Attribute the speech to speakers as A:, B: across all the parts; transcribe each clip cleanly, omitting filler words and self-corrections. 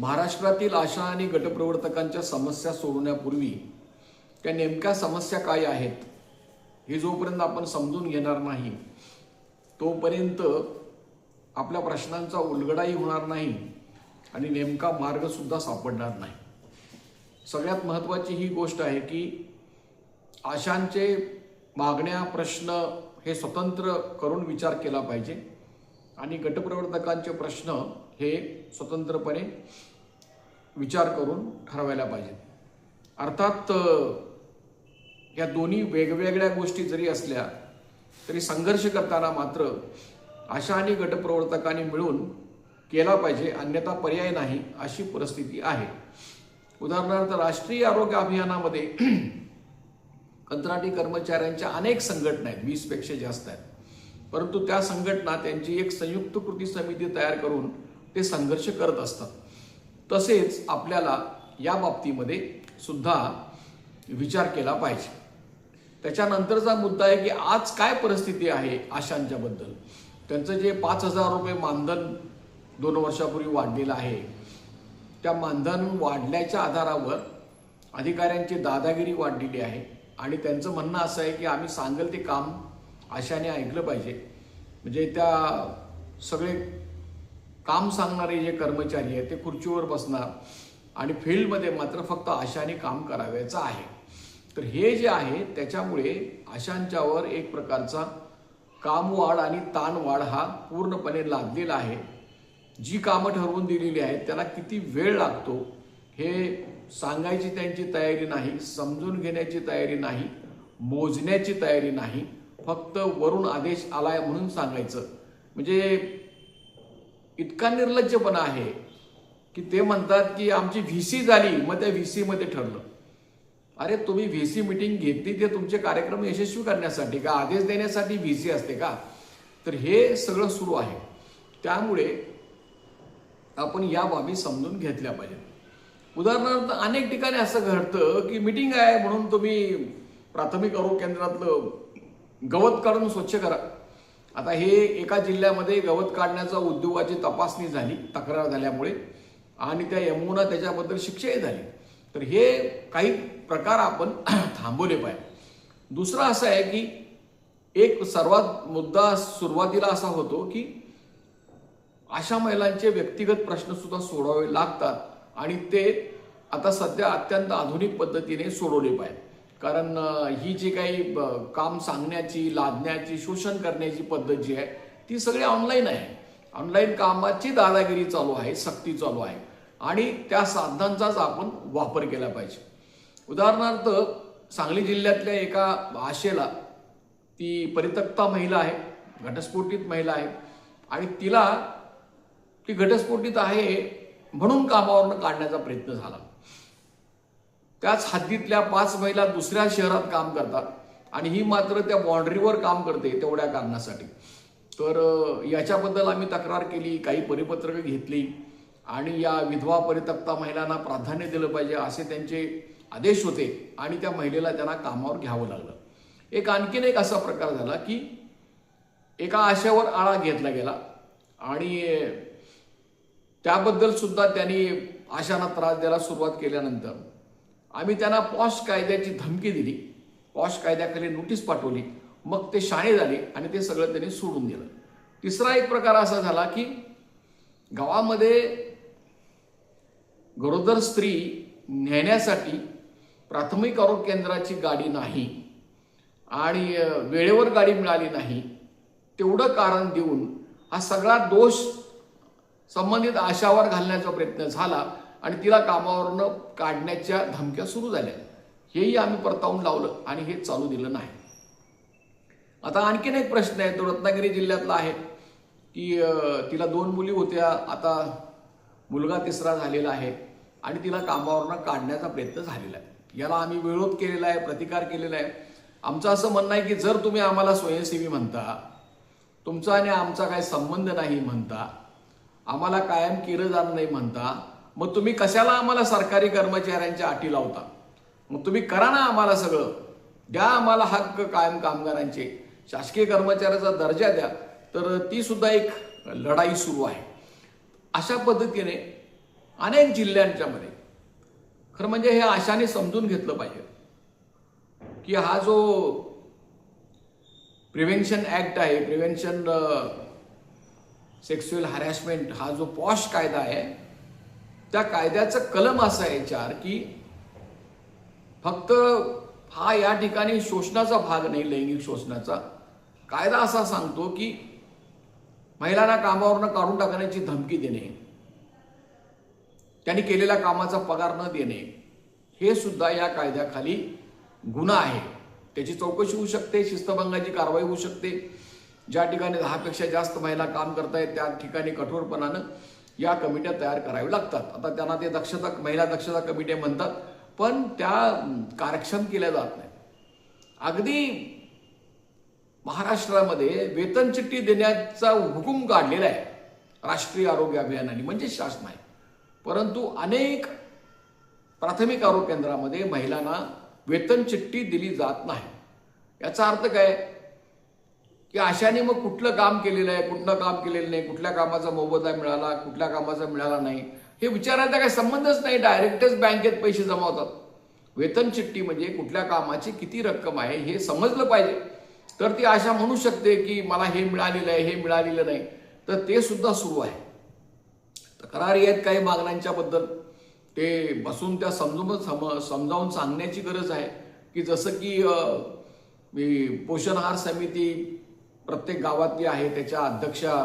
A: महाराष्ट्रातील आशा आणि गटप्रवर्तकांच्या समस्या सोडवण्यापूर्वी त्या नेमक्या समस्या काय आहेत हे जोपर्यंत आपण समजून घेणार नाही तोपर्यंत आपल्या प्रश्नांचा उलगडाही होणार नाही आणि नेमका मार्ग सुद्धा सापडणार नाही। सगळ्यात महत्त्वाची ही गोष्ट आहे की आशांचे मागण्या प्रश्न हे स्वतंत्र करून विचार केला पाहिजे आणि गटप्रवर्तकांचे प्रश्न हे स्वतंत्रपणे विचार करून ठरवायला पाहिजेत। अर्थात या दोन्ही वेगवेगळ्या गोष्टी जरी असल्या तरी संघर्ष करताना मात्र आशा आणि गटप्रवर्तकांनी मिळून केला पाहिजे, अन्यथा पर्याय नाही अशी परिस्थिती आहे। उदाहरणार्थ राष्ट्रीय आरोग्य अभियानामध्ये कंत्राटी कर्मचाऱ्यांच्या अनेक संघटना आहेत, 20 पेक्षा जास्त आहेत, परंतु त्या संघटना त्यांची एक संयुक्त कृती समिती तयार करून ते संघर्ष करत असतात। तसेच आपल्याला या बाबतीमध्ये सुद्धा विचार केला पाहिजे। त्याच्यानंतरचा मुद्दा आहे की आज काय परिस्थिती आहे आशांच्या बद्दल। त्यांचं जे 5,000 रुपये मानधन 2 वर्षापूर्वी वाढलेलं आहे, त्या मानधन वाढल्याच्या आधारावर अधिकाऱ्यांची दादागिरी वाढलेली आहे आणि त्यांचं म्हणणं असं आहे की आम्ही सांगेल ते काम आशाने ऐकलं पाहिजे। म्हणजे त्या सगळे काम सांगणारे जे कर्मचारी आहेत ते खुर्चीवर बसणार आणि फील्डमध्ये मात्र फक्त आशाने काम करावयाचं आहे। तर हे जे आहे त्याच्यामुळे आशांच्यावर एक प्रकारचा कामवाढ आणि ताणवाढ हा पूर्णपणे लादलेला आहे। जी कामं ठरवून दिलेली आहेत त्याला किती वेळ लागतो हे सांगायची त्यांची तयारी नाही, समजून घेण्याची तयारी नाही, मोजण्याची तयारी नाही, फक्त वरून आदेश आलाय म्हणून सांगायचं। म्हणजे इतका निर्लज्जपणा आहे की ते म्हणतात की आमची व्हीसी झाली, मग त्या व्हीसी मध्ये ठरलं। अरे तुम्ही व्हीसी मीटिंग घेतली ते तुमचे कार्यक्रम यशस्वी करण्यासाठी का, आदेश देण्यासाठी व्हीसी असते का? तर हे सगळं सुरू आहे। त्यामुळे आपण या बाबी समजून घेतल्या पाहिजेत। उदाहरणार्थ अनेक ठिकाणी असं घडतं की मीटिंग आहे म्हणून तुम्ही प्राथमिक आरोग्य केंद्रातलं गवत काढून स्वच्छ करा। आता हे एका जिल्ह्यामध्ये गवत काढण्याचा उद्योगाची तपासणी झाली तक्रार झाल्यामुळे आणि त्या यमुना त्याच्याबद्दल शिक्षाही झाली। तर हे काही प्रकार आपण थांबवले पाहिजे। दुसरा असं आहे की एक सर्वात मुद्दा सुरुवातीला असा होतो की अशा महिलांचे व्यक्तिगत प्रश्न सुद्धा सोडवावे लागतात आणि ते आता सध्या अत्यंत आधुनिक पद्धतीने सोडवले पाहिजे। कारण ही जी काही काम सांगण्याची, लादण्याची, शोषण करण्याची पद्धत जी आहे ती सगळी ऑनलाईन आहे। ऑनलाईन कामाची दादागिरी चालू आहे, सक्ती चालू आहे आणि त्या साधनांचाच आपण वापर केला पाहिजे। उदाहरणार्थ सांगली जिल्ह्यातल्या एका आशेला, ती परित्यक्ता महिला आहे, घटस्फोटित महिला आहे आणि तिला ती घटस्फोटित आहे म्हणून कामावरून काढण्याचा प्रयत्न झाला। त्याच हद्दीतल्या 5 महिला दुसऱ्या शहरात काम करतात आणि ही मात्र त्या बाउंड्रीवर काम करते तेवढ्या कारणासाठी। तर याच्याबद्दल आम्ही तक्रार केली, काही परिपत्रकं घेतली आणि या विधवा परित्यक्ता महिलांना प्राधान्य दिलं पाहिजे असे त्यांचे आदेश होते आणि त्या महिलेला त्यांना कामावर घ्यावं लागलं। आणखीन एक असा प्रकार झाला की एका आशेवर आळा घेतला गेला आणि त्याबद्दल सुद्धा त्यांनी आशांना त्रास द्यायला सुरुवात केल्यानंतर आम्ही त्यांना पॉश कायद्याची धमकी दिली, पॉश कायद्याखाली नोटीस पाठवली, मग ते शाणे झाले आणि ते सगळं त्यांनी सोडून दिलं। तिसरा एक प्रकार असा झाला की गावामध्ये गरोदर स्त्री नेण्यासाठी प्राथमिक आरोग्य केंद्राची गाडी नाही आणि वेळेवर गाडी मिळाली नाही, तेवढं कारण देऊन हा सगळा दोष संबंधित आशावर घालण्याचा प्रयत्न झाला आणि तिला कामावरून काढण्याच्या धमक्या सुरू झाल्या। हेही आम्ही परतावून लावलं आणि हे चालू दिलं नाही। आता आणखीन एक प्रश्न आहे, तो रत्नागिरी जिल्ह्यातला आहे की तिला 2 मुली होत्या, आता मुलगा 3रा झालेला आहे आणि तिला कामावरून काढण्याचा प्रयत्न झालेला आहे। याला आम्ही विरोध केलेला आहे, प्रतिकार केलेला आहे। आमचं असं म्हणणं आहे की जर तुम्ही आम्हाला स्वयंसेवी म्हणता, तुमचा आणि आमचा काही संबंध नाही म्हणता, आम्हाला कायम केलं जात नाही म्हणता, मग तुम्ही कशाला आम्हाला सरकारी कर्मचाऱ्यांच्या अटी लावता? मग तुम्ही करा ना, आम्हाला सगळं द्या, आम्हाला हक्क कायम कामगारांचे, शासकीय कर्मचाऱ्याचा दर्जा द्या। तर ती सुद्धा एक लढाई सुरू आहे। अशा पद्धतीने अनेक जिल्ह्यांच्या मध्ये. खरं म्हणजे हे आशाने समजून घेतलं पाहिजे की हा जो प्रिव्हेन्शन ऍक्ट आहे, प्रिव्हेन्शन सेक्शुअल हॅरॅसमेंट, हा जो पॉश कायदा आहे, त्या कायद्याचं कलम असं आहे 4 की फक्त हा या ठिकाणी शोषणाचा भाग नाही, लैंगिक शोषणाचा. कायदा असा सांगतो की महिलांना कामावरनं काढून टाकण्याची धमकी देणे, त्यांनी केलेल्या कामाचा पगार न देणे, हे सुद्धा या कायद्याखाली गुन्हा आहे. त्याची चौकशी होऊ शकते, शिस्तभंगाची कारवाई होऊ शकते. ज्या ठिकाणी 10 पेक्षा जास्त महिला काम करतायत त्या ठिकाणी कठोरपणानं या कमिट्या तयार कराव्या लागतात. आता त्यांना ते महिला दक्षता कमिट्या म्हणतात, पण त्या कार्यक्षम केल्या जात नाही. अगदी महाराष्ट्रामध्ये वेतन चिठ्ठी देण्याचा हुकूम काढलेला आहे राष्ट्रीय आरोग्य अभियानाने, म्हणजे शासन आहे. परंतु अनेक प्राथमिक आरोग्य केंद्रामध्ये महिलांना वेतन चिठ्ठी दिली जात नाही. याचा अर्थ काय की अशाने मग कुठलं काम केलेलं आहे, कुठलं काम केलेलं नाही, कुठल्या कामाचा मोबदला मिळाला, कुठल्या कामाचा मिळाला नाही, हे विचारायचा काही संबंधच नाही. डायरेक्टच बँकेत पैसे जमा होतात. वेतन चिठ्ठी म्हणजे कुठल्या कामाची किती रक्कम आहे हे समजलं पाहिजे, तर ती आशा म्हणू शकते की मला हे मिळालेलं आहे, हे मिळालेलं नाही. तर ते सुद्धा सुरू आहे. तक्रारी आहेत काही मागण्यांच्या बद्दल, ते बसून त्या समजावून सांगण्याची गरज आहे. की जसं की पोषण आहार समिती प्रत्येक गावातली आहे, त्याच्या अध्यक्षा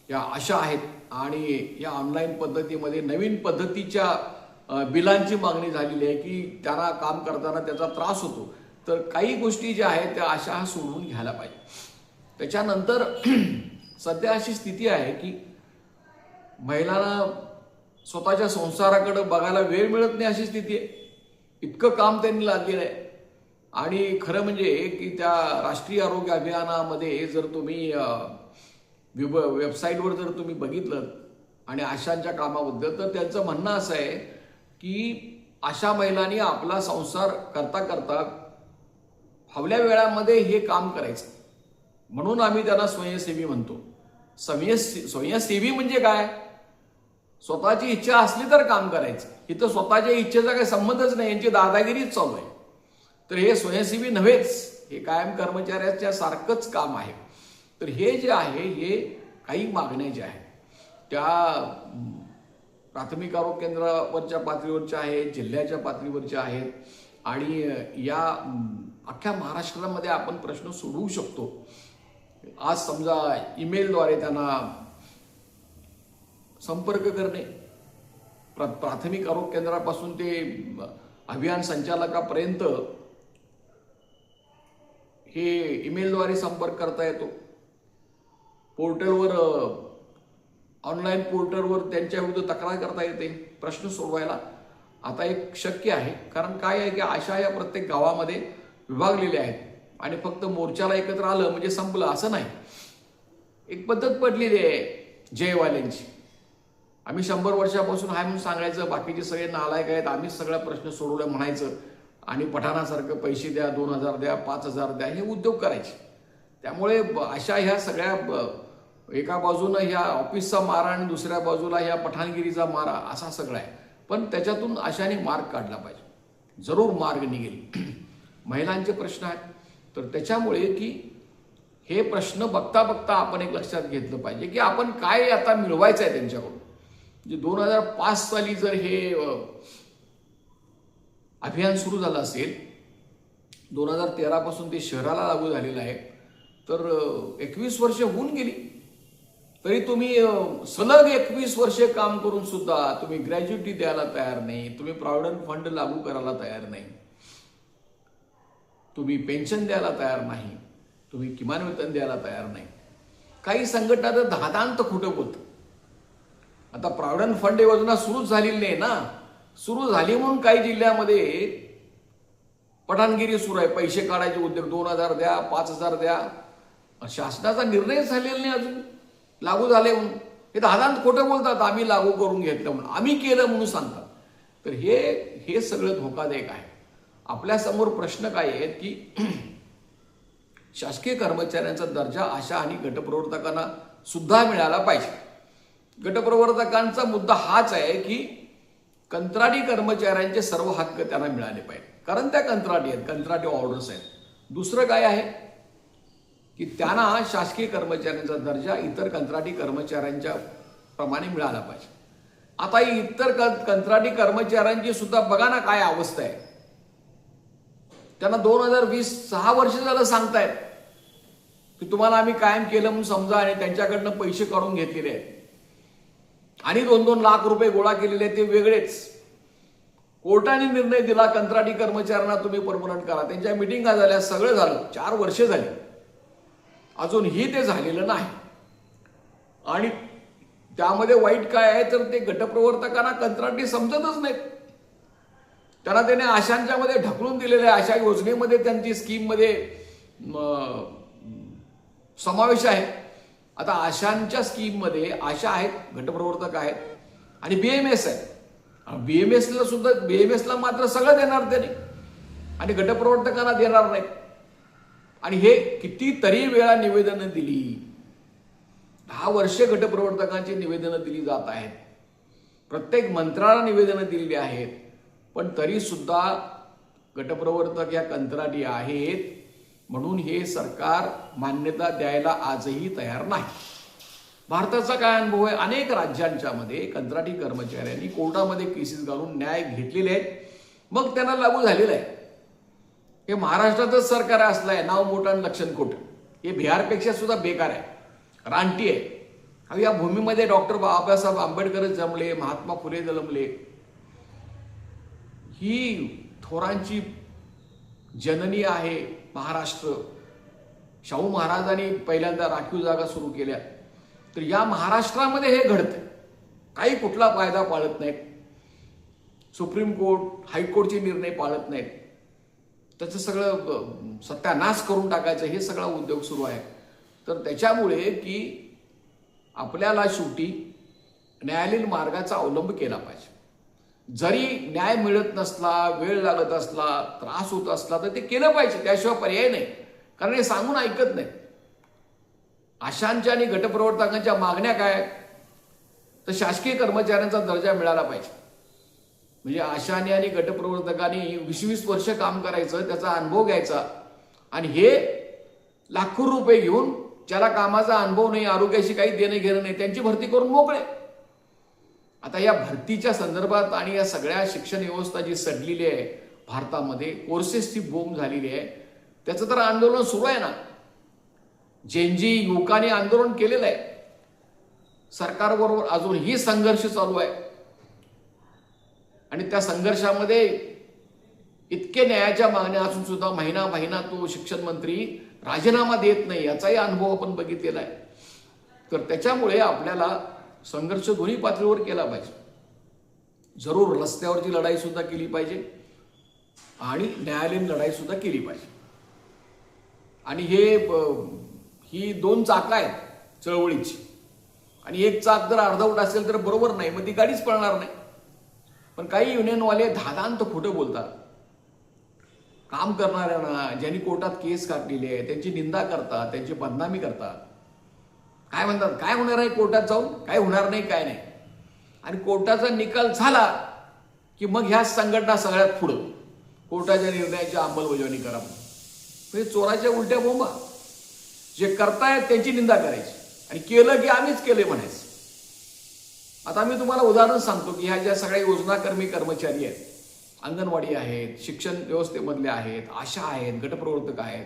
A: या आशा आहेत, आणि या ऑनलाईन पद्धतीमध्ये नवीन पद्धतीच्या बिलांची मागणी झालेली आहे की त्यांना काम करताना त्याचा त्रास होतो. तर काही गोष्टी ज्या आहेत त्या आशा सोडवून घ्यायला पाहिजे. त्याच्यानंतर सध्या अशी स्थिती आहे की महिलांना स्वतःच्या संसाराकडे बघायला वेळ मिळत नाही, अशी स्थिती आहे. इतकं काम त्यांनी लादलेलं आहे. आणि खरं म्हणजे की त्या राष्ट्रीय आरोग्य अभियानामध्ये जर तुम्ही वेबसाईटवर जर तुम्ही बघितलं आणि आशांच्या कामाबद्दल, तर त्यांचं म्हणणं असं आहे की अशा महिलांनी आपला संसार करता करता फावल्या वेळामध्ये हे काम करायचं, म्हणून आम्ही त्यांना स्वयंसेवी म्हणतो. स्वयंसेवी म्हणजे काय? स्वतःची इच्छा असली तर काम करायचं. इथं स्वतःच्या इच्छेचा काही संबंधच नाही, यांची दादागिरीच चालू आहे. तर हे स्वयंसेवी नव्हेच, हे कायम कर्मचाऱ्याच्या सारखंच काम आहे. तर हे जे आहे, हे काही मागण्या ज्या आहेत त्या प्राथमिक आरोग्य केंद्रावरच्या पातळीवरच्या आहेत, जिल्ह्याच्या पातळीवरच्या आहेत, आणि या अख्ख्या महाराष्ट्रामध्ये आपण प्रश्न सोडवू शकतो. आज समजा ईमेलद्वारे त्यांना संपर्क करणे, प्राथमिक आरोग्य केंद्रापासून ते अभियान संचालकापर्यंत हे ईमेलद्वारे संपर्क करता येतो. पोर्टलवर, ऑनलाईन पोर्टलवर त्यांच्या विरुद्ध तक्रार करता येते. प्रश्न सोडवायला आता एक शक्य आहे. कारण काय आहे की आशा या प्रत्येक गावामध्ये विभागलेल्या आहेत, आणि फक्त मोर्चाला एकत्र आलं म्हणजे संपलं असं नाही. एक पद्धत पडलेली आहे जयवाल्यांची. आम्ही 100 वर्षापासून आहे म्हणून सांगायचं, बाकीचे सगळे नालायक आहेत, आम्हीच सगळा प्रश्न सोडवला म्हणायचं, आणि पठाणासारखं पैसे द्या, 2000 द्या, 5000 द्या, हे उद्योग करायचे. त्यामुळे अशा ह्या सगळ्या, एका बाजूनं ह्या ऑफिसचा मारा आणि दुसऱ्या बाजूला ह्या पठाणगिरीचा मारा, असा सगळा आहे. पण त्याच्यातून अशाने मार्ग काढला पाहिजे, जरूर मार्ग निघेल. महिलांचे प्रश्न आहेत, तर त्याच्यामुळे की हे प्रश्न बघता बघता आपण एक लक्षात घेतलं पाहिजे की आपण काय आता मिळवायचं आहे त्यांच्याकडून. म्हणजे 2005 साली जर हे अभियान सुरू झालं असेल, 2013 पासून ते शहराला लागू झालेलं आहे, तर 21 वर्ष होऊन गेली. तरी तुम्ही सलग 21 वर्षे काम करून सुद्धा तुम्ही ग्रॅज्युटी द्यायला तयार नाही, तुम्ही प्रॉव्हिडंट फंड लागू करायला तयार नाही, तुम्ही पेन्शन द्यायला तयार नाही, तुम्ही किमान वेतन द्यायला तयार नाही. काही संघटना तर धादांत खोटं बोलतात. आता प्रॉव्हिडंट फंड योजना सुरूच झालेली नाही ना. सुरू झाली म्हणून काही जिल्ह्यामध्ये पठाणगिरी सुरू आहे, पैसे काढायचे उद्योग, 2000 द्या, 5000 द्या. शासनाचा निर्णय झालेला नाही अजून, लागू झाले म्हणून. हे दादांत खोटं बोलतात, आम्ही लागू करून घेतलं म्हणून, आम्ही केलं म्हणून सांगतात. तर हे सगळं धोकादायक आहे. आपल्या समोर प्रश्न काय आहेत की शासकीय कर्मचाऱ्यांचा दर्जा आशा आणि गटप्रवर्तकांना सुद्धा मिळाला पाहिजे. गटप्रवर्तकांचा मुद्दा हाच आहे की कंत्राटी कर्मचाऱ्यांचे सर्व हक्क त्यांना मिळाले पाहिजे, कारण त्या कंत्राटी आहेत, कंत्राटी ऑर्डर्स आहेत. दुसरं काय आहे की त्यांना शासकीय कर्मचाऱ्यांचा दर्जा इतर कंत्राटी कर्मचाऱ्यांच्या प्रमाणे मिळाला पाहिजे. आता इतर कंत्राटी कर्मचाऱ्यांची सुद्धा बघा ना काय अवस्था आहे. त्यांना 2020 6 वर्ष झालं सांगतायत की तुम्हाला आम्ही कायम केलं म्हणून समजा, आणि त्यांच्याकडनं पैसे काढून घेतलेले आहेत आणि 2-2 लाख रुपये गोळा केलेले ते वेगळेच. कोर्टाने निर्णय दिला कंत्राटी कर्मचाऱ्यांना तुम्ही परमनंट करा. त्यांच्या मिटिंगा झाल्या, सगळं झालं, 4 वर्ष झाली, अजूनही ते झालेलं नाही. आणि त्यामध्ये वाईट काय आहे तर ते गटप्रवर्तकांना कंत्राटी समजतच नाहीत. त्यांना त्याने आशांच्या मध्ये ढकलून दिलेल्या आशा योजनेमध्ये त्यांची स्कीममध्ये समावेश आहे. आता आशांच्या स्कीममध्ये आशा आहेत, गटप्रवर्तक आहेत आणि बीएमएस आहे. बीएमएसला सुद्धा, बीएमएसला मात्र सगळं देणार त्यांनी आणि गटप्रवर्तकांना देणार नाहीत. आणि हे कितीतरी वेळा निवेदनं दिली, 10 वर्ष गटप्रवर्तकांची निवेदनं दिली जात आहेत, प्रत्येक मंत्र्याला निवेदनं दिलेली आहेत, पण तरी सुद्धा गटप्रवर्तक या कंत्राटी आहेत म्हणून हे सरकार मान्यता द्यायला आजही तयार नाही. भारताचा काय अनुभव आहे, अनेक राज्यांच्या मध्ये कंत्राटी कर्मचाऱ्यांनी कोर्टामध्ये केसेस घालून न्याय घेतलेले आहेत, मग त्यांना लागू झालेलं आहे. हे महाराष्ट्रातच सरकार असलंय, नाव मोठं आणि लक्षण खोटं. हे बिहारपेक्षा सुद्धा बेकार आहे, रानटी आहे. अहो या भूमीमध्ये डॉक्टर बाबासाहेब आंबेडकर जन्मले, महात्मा फुले जन्मले, ही थोरांची जननी आहे महाराष्ट्र. शाहू महाराजांनी पहिल्यांदा राखीव जागा सुरू केल्या. तर या महाराष्ट्रामध्ये हे घडतंय, काही कुठला कायदा पाळत नाहीत, सुप्रीम कोर्ट, हायकोर्टचे निर्णय पाळत नाहीत, त्याचं सगळं सत्यानाश करून टाकायचं हे सगळा उद्योग सुरू आहे. तर त्याच्यामुळे की आपल्याला शेवटी न्यायालयीन मार्गाचा अवलंब केला पाहिजे. जरी न्याय मिळत नसला, वेळ लागत असला, त्रास होत असला तर ते केलं पाहिजे, त्याशिवाय पर्याय नाही. कारण हे सांगून ऐकत नाही. आशांच्या आणि गटप्रवर्तकांच्या मागण्या काय तर शासकीय कर्मचाऱ्यांचा दर्जा मिळाला पाहिजे. म्हणजे आशाने आणि गटप्रवर्तकांनी 20-20 वर्ष काम करायचं, त्याचा अनुभव घ्यायचा, आणि हे लाखो रुपये घेऊन ज्याला कामाचा अनुभव नाही, आरोग्याशी काही देणं घेणं नाही, त्यांची भरती करून मोकळे. आता या भरतीच्या संदर्भात आणि या सगळ्या शिक्षण व्यवस्था जी सडलेली आहे भारतामध्ये, कोर्सेसची बोंब झालेली आहे, त्याचं तर आंदोलन सुरू आहे ना. जेनजी युवकांनी आंदोलन केलेलं आहे, सरकारबरोबर अजूनही संघर्ष चालू आहे. आणि त्या संघर्षामध्ये इतके न्यायाच्या मागण्या असून सुद्धा महिना तो शिक्षण मंत्री राजीनामा देत नाही, याचाही अनुभव आपण बघितलेला आहे. तर त्याच्यामुळे आपल्याला संघर्ष दोन्ही पातळीवर केला पाहिजे. जरूर रस्त्यावरची लढाई सुद्धा केली पाहिजे आणि न्यायालयीन लढाई सुद्धा केली पाहिजे. आणि ही 2 चाकं आहेत चळवळीची, आणि एक चाक जर अर्धवट असेल तर बरोबर नाही, मग ती गाडीच पळणार नाही. पण काही युनियनवाले धादांत खोटं बोलतात. काम करणाऱ्यांना, ज्यांनी कोर्टात केस काढलेली आहे त्यांची निंदा करतात, त्यांची बदनामी करतात. काय म्हणतात, काय होणार आहे कोर्टात जाऊन, काय होणार नाही, काय नाही. आणि कोर्टाचा निकाल झाला की मग ह्या संघटना सगळ्यात पुढं कोर्टाच्या निर्णयाची अंमलबजावणी करा. म्हणजे चोराच्या उलट्या बोंबा. जे करतायत त्यांची निंदा करायची आणि केलं की आम्हीच केले म्हणायचं. आता मी तुम्हाला उदाहरण सांगतो की ह्या ज्या सगळ्या योजनाकर्मी कर्मचारी आहेत, अंगणवाडी आहेत, शिक्षण व्यवस्थेमधले आहेत, आशा आहेत, गटप्रवर्तक आहेत,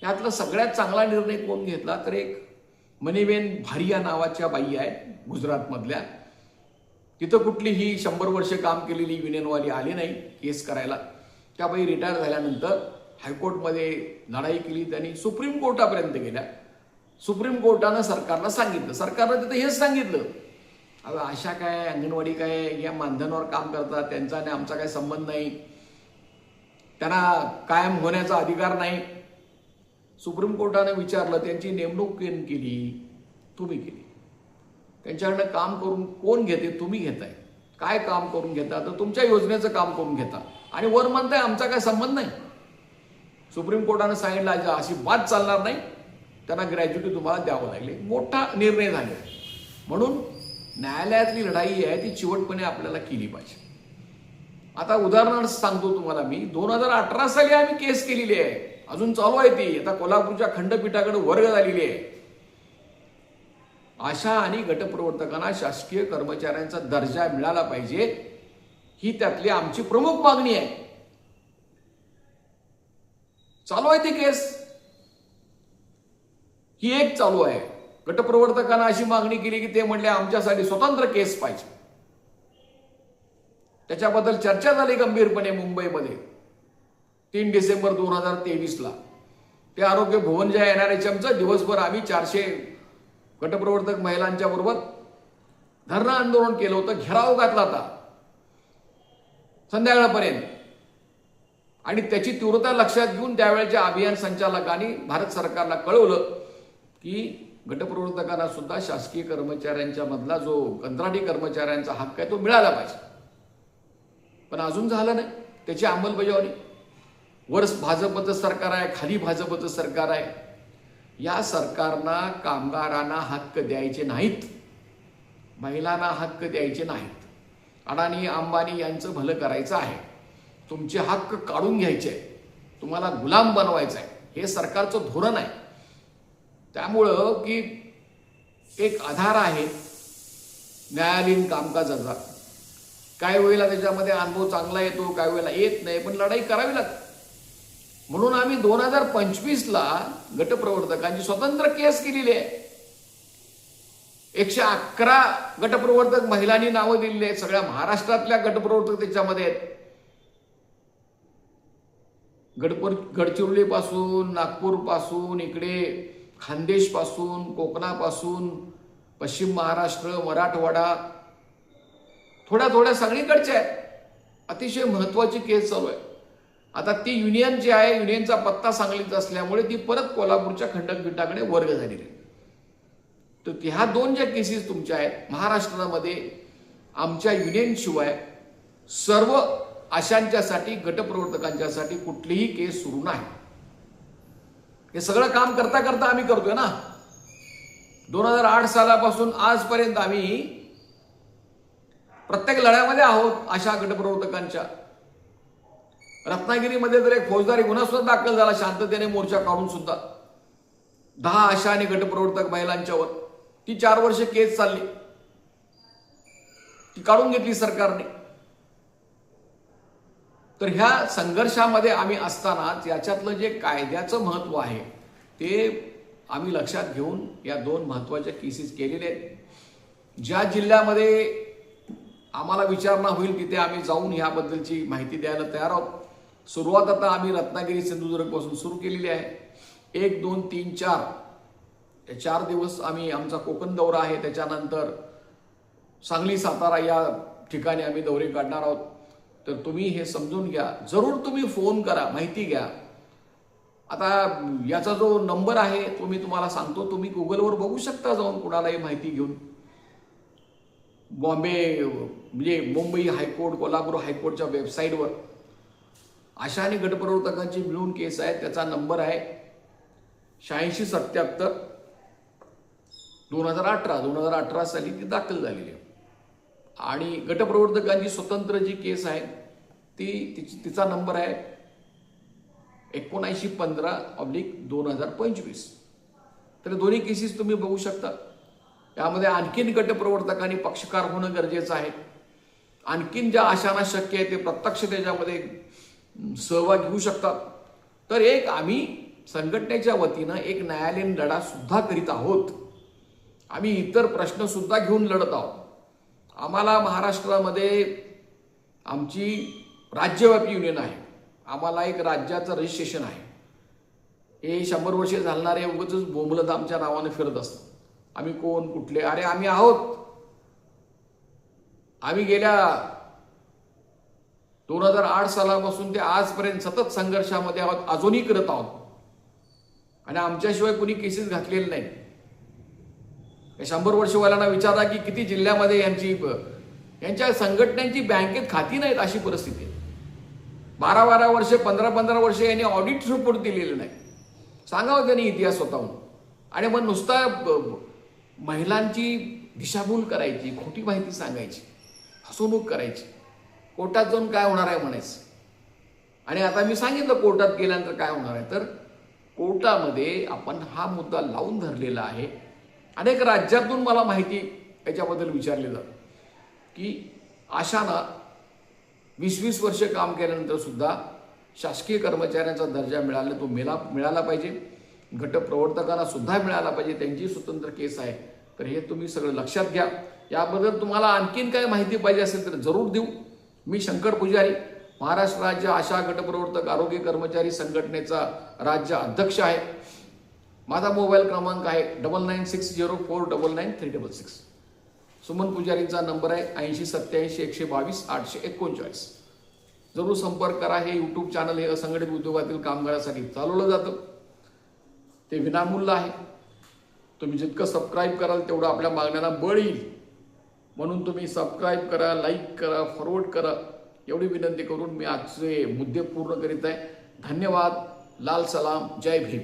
A: यातला सगळ्यात चांगला निर्णय कोण घेतला तर एक मनीबेन भारिया नावाच्या बाई आहेत गुजरातमधल्या. तिथं कुठलीही 100 वर्ष काम केलेली युनियनवाली आली नाही केस करायला. त्या बाई रिटायर झाल्यानंतर हायकोर्टमध्ये लढाई केली, त्यांनी सुप्रीम कोर्टापर्यंत गेल्या. सुप्रीम कोर्टानं सरकारला सांगितलं, सरकारनं तिथं हेच सांगितलं, अगं आशा काय, अंगणवाडी काय, या मानधनावर काम करतात, त्यांचा आणि आमचा काही संबंध नाही, त्यांना कायम होण्याचा अधिकार नाही. सुप्रीम कोर्टाने विचारलं, त्यांची नेमणूक केली, तुम्ही केली, त्यांच्याकडनं काम करून कोण घेते, तुम्ही घेताय, काय काम करून घेता तर तुमच्या योजनेचं काम करून घेता, आणि वर म्हणताय आमचा काय संबंध नाही. सुप्रीम कोर्टाने सांगितलं अशी बात चालणार नाही, त्यांना ग्रॅज्युटी तुम्हाला द्यावं लागले. मोठा निर्णय झाला. म्हणून न्यायालयातली लढाई आहे ती चिवटपणे आपल्याला केली पाहिजे. आता उदाहरणार्थ सांगतो तुम्हाला मी, 2018 साली आम्ही केस केलेली आहे, अजून चालू आहे ती. आता कोल्हापूरच्या खंडपीठाकडे वर्ग झालेली आहे. आशा आणि गटप्रवर्तकांना शासकीय कर्मचाऱ्यांचा दर्जा मिळाला पाहिजे, ही त्यातली आमची प्रमुख मागणी आहे. चालू आहे ती केस, ही एक चालू आहे. गटप्रवर्तकांना अशी मागणी केली की ते म्हणले आमच्यासाठी स्वतंत्र केस पाहिजे. त्याच्याबद्दल चर्चा झाली गंभीरपणे मुंबईमध्ये 3 डिसेंबर 2023ला. ते आरोग्य भुवन ज्या NRHMचं दिवसभर आम्ही 400 गटप्रवर्तक महिलांच्या बरोबर धरणं आंदोलन केलं होतं, घेराव घातला होता संध्याकाळपर्यंत. आणि त्याची तीव्रता लक्षात घेऊन त्यावेळेच्या अभियान संचालकांनी भारत सरकारला कळवलं की गटप्रवर्तकांना सुद्धा शासकीय कर्मचाऱ्यांच्या मधला जो कंत्राटी कर्मचाऱ्यांचा हक्क आहे तो मिळाला पाहिजे. पण अजून झालं नाही त्याची अंमलबजावणी. वर भाजपचं सरकार आहे, खाली भाजपचं सरकार आहे. या सरकारना कामगारांना हक्क द्यायचे नाहीत, महिलांना हक्क द्यायचे नाहीत. अडाणी अंबानी यांचं भलं करायचं आहे, तुमचे हक्क काढून घ्यायचे आहे, तुम्हाला गुलाम बनवायचं आहे, हे सरकारचं धोरण आहे. त्यामुळं की एक आधार आहे न्यायालयीन कामकाजाचा. काही वेळेला त्याच्यामध्ये अनुभव चांगला येतो, काही वेळेला येत नाही, पण लढाई करावी लागते. म्हणून आम्ही 2025ला गटप्रवर्तकांची स्वतंत्र केस केलेली आहे. 111 गटप्रवर्तक महिलांनी नावं दिलेली आहेत. सगळ्या महाराष्ट्रातल्या गटप्रवर्तक त्याच्यामध्ये आहेत. गडचिरोली पासून, नागपूर पासून, इकडे खानदेश पासून, कोकणापासून, पश्चिम महाराष्ट्र, मराठवाडा, थोड्या सगळीकडच्या आहेत. अतिशय महत्वाची केस चालू आहे. आता ती युनियन जी आहे, युनियनचा पत्ता सांगलीचा असल्यामुळे ती परत कोल्हापूरच्या खंडपीठाकडे वर्ग झालेली आहे. तर ह्या 2 ज्या केसेस तुमच्या आहेत महाराष्ट्रामध्ये, आमच्या युनियन शिवाय सर्व आशांच्यासाठी, गटप्रवर्तकांच्यासाठी कुठलीही केस सुरू नाही. हे सगळं काम करता करता आम्ही करतोय ना. 2008 सालापासून आजपर्यंत आम्ही प्रत्येक लढ्यामध्ये आहोत आशा गटप्रवर्तकांच्या. रत्नागिरीमध्ये तर एक फौजदारी गुन्हा सुद्धा दाखल झाला शांततेने मोर्चा काढून सुद्धा 10 आशा आणि गटप्रवर्तक महिलांच्यावर. ती 4 वर्ष केस चालली, ती काढून घेतली सरकारने. तर ह्या संघर्षामध्ये आम्ही असतानाच याच्यातलं जे कायद्याचं महत्व आहे ते आम्ही लक्षात घेऊन या 2 महत्वाच्या केसेस केलेल्या आहेत. ज्या जिल्ह्यामध्ये आम्हाला विचारणा होईल तिथे आम्ही जाऊन ह्याबद्दलची माहिती द्यायला तयार आहोत. सुरुवात आता आम्ही रत्नागिरी, सिंधुदुर्ग पासून सुरू केलेली आहे. 1, 2, 3, 4 हे 4 दिवस आम्ही आमचा कोकण दौरा आहे. त्याच्यानंतर सांगली, सातारा या ठिकाणी आम्ही दौरे काढणार आहोत. तर तुम्ही हे समजून घ्या, जरूर तुम्ही फोन करा, माहिती घ्या. आता याचा जो नंबर आहे तो मी तुम्हाला सांगतो, तुम्ही गुगलवर बघू शकता जाऊन कुणालाही माहिती घेऊन. बॉम्बे म्हणजे मुंबई हायकोर्ट, कोल्हापूर हायकोर्टच्या वेबसाईटवर आशा आणि गटप्रवर्तकांची मिळून केस आहे. त्याचा नंबर आहे 8677 2018. 2018 साली ती दाखल झालेली आहे. आणि गटप्रवर्तकांची स्वतंत्र जी केस आहे तिचा नंबर आहे 7915/2025. तर दोन्ही केसेस तुम्ही बघू शकता. यामध्ये आणखीन गटप्रवर्तकांनी पक्षकार होणं गरजेचं आहे. आणखीन ज्या आशांना शक्य आहे ते प्रत्यक्ष त्याच्यामध्ये सहभाग घेऊ शकतात. तर एक आम्ही संघटनेच्या वतीनं एक न्यायालयीन लढा सुद्धा करीत आहोत. आम्ही इतर प्रश्न सुद्धा घेऊन लढत आहोत. आम्हाला महाराष्ट्रामध्ये आमची राज्यव्यापी युनियन आहे. आम्हाला एक राज्याचं रजिस्ट्रेशन आहे. हे 100 वर्षे झालणारे उगाचच बोंबलत आमच्या नावाने फिरत असतात. आम्ही कोण, कुठले, अरे आम्ही आहोत. आम्ही गेल्या 2008 सालापासून ते आजपर्यंत सतत संघर्षामध्ये आहोत, अजूनही करत आहोत. आणि आमच्याशिवाय कुणी केसेस घातलेले नाही. 100 वर्षवाल्यांना विचारा की किती जिल्ह्यामध्ये यांच्या संघटनांची बँकेत खाती नाहीत अशी परिस्थिती आहे. 12-12 वर्षे, 15-15 वर्षे यांनी ऑडिट रिपोर्ट दिलेले नाही. सांगावं त्यांनी इतिहास स्वतःहून. आणि मग नुसता महिलांची दिशाभूल करायची, खोटी माहिती सांगायची, फसवणूक करायची. कोर्टात जाऊन काय होणार आहे म्हणायचं. आणि आता मी सांगितलं कोर्टात गेल्यानंतर काय होणार आहे. तर कोर्टामध्ये आपण हा मुद्दा लावून धरलेला आहे. अनेक राज्यातून मला माहिती याच्याबद्दल विचारली जातं की अशाना 20-20 वर्ष काम केल्यानंतर सुद्धा शासकीय कर्मचाऱ्यांचा दर्जा मिळाला पाहिजे, गटप्रवर्तकांना सुद्धा मिळाला पाहिजे, त्यांची स्वतंत्र केस आहे. तर हे तुम्ही सगळं लक्षात घ्या. याबद्दल तुम्हाला आणखीन काय माहिती पाहिजे असेल तर जरूर देऊ. मी शंकर पुजारी, महाराष्ट्र राज्य आशा गटप्रवर्तक आरोग्य कर्मचारी संघटनेचा राज्य अध्यक्ष आहे. माझा मोबाईल क्रमांक आहे 9960499366. सुमन पुजारींचा नंबर आहे 8087-122-839. जरूर संपर्क करा. हे यूट्यूब चॅनल हे असंघटित उद्योगातील कामगारांसाठी चालवलं जातं. ते विनामूल्य आहे. तुम्ही जितकं सबस्क्राईब कराल तेवढं आपल्या मागण्यांना बळ येईल. म्हणून तुम्ही सबस्क्राईब करा, लाईक करा, फॉरवर्ड करा. एवढी विनंती करून मी आजचे मुद्दे पूर्ण करीत आहे. धन्यवाद. लाल सलाम. जय भीम.